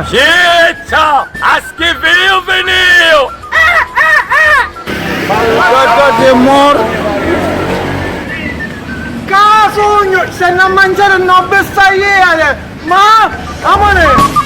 Gente, acho que veio! Guarda che morto! Casogno, se non mangiare una bestagliere! Ma, amore!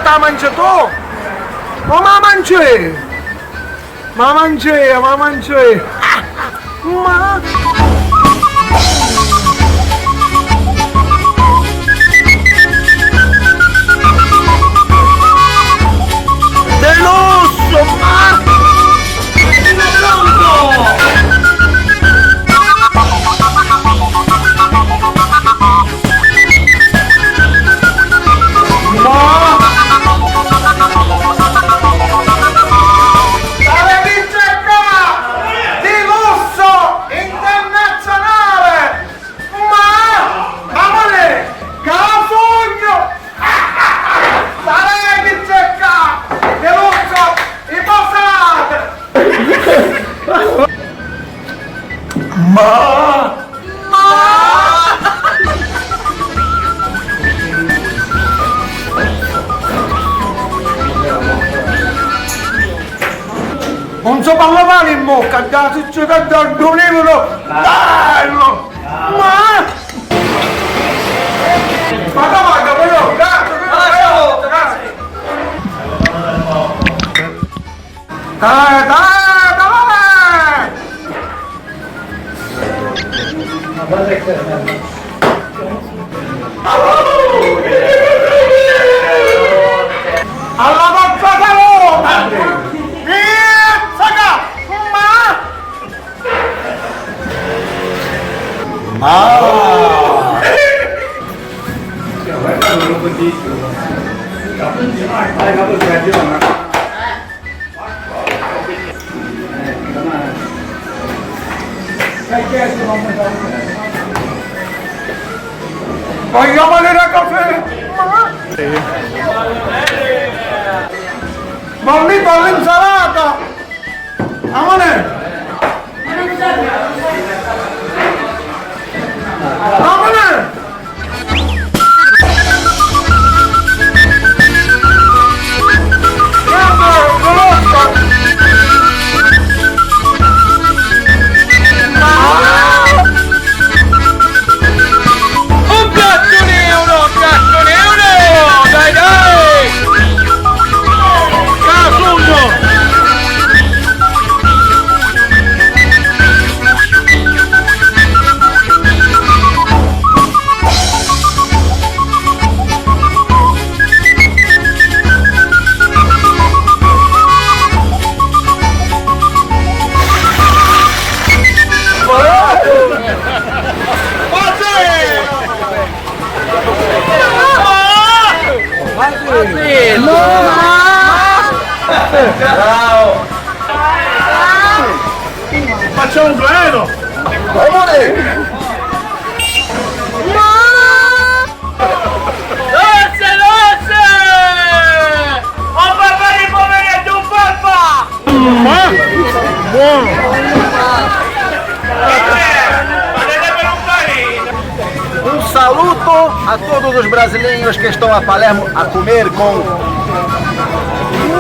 La mangi tu? Ma mangi! Ma mangi! Ma... Delusso! Ma... Non so parlare in bocca, da succedere dal donevolo, bello! Ma guarda, però, grazie! Dai! Alla passata volta! Vogliamo vedere caffè? Bollito all'insalata! Amore! Amore! Un piatto di euro, dai dai! Casuglio! Ciao! Facciamo un duello! Amore! Dolce, dolce! Un papà di poveretto, un papà! Buono! Um saluto a todos os brasileiros que estão a Palermo a comer com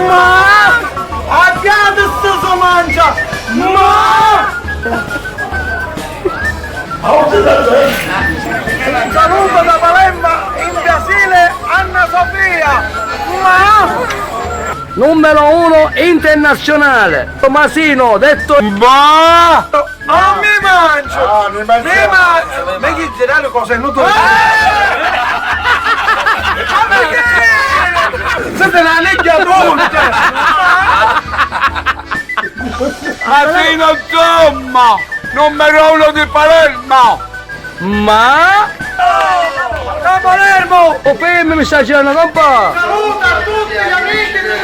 Ma! Adesso si mangia! Ma! Un saluto da Palermo in Brasile, Anna Sofia! Ma! Numero 1 internazionale, Tomasino, detto ma! Non mi mangio! Mi chi girare le cose inutili? Ma perché? Siete una legge adulta! Asino insomma! Numero 1 di Palermo! Ma? Da Palermo! O PM mi sta girando un po'! Saluta a tutti gli amici di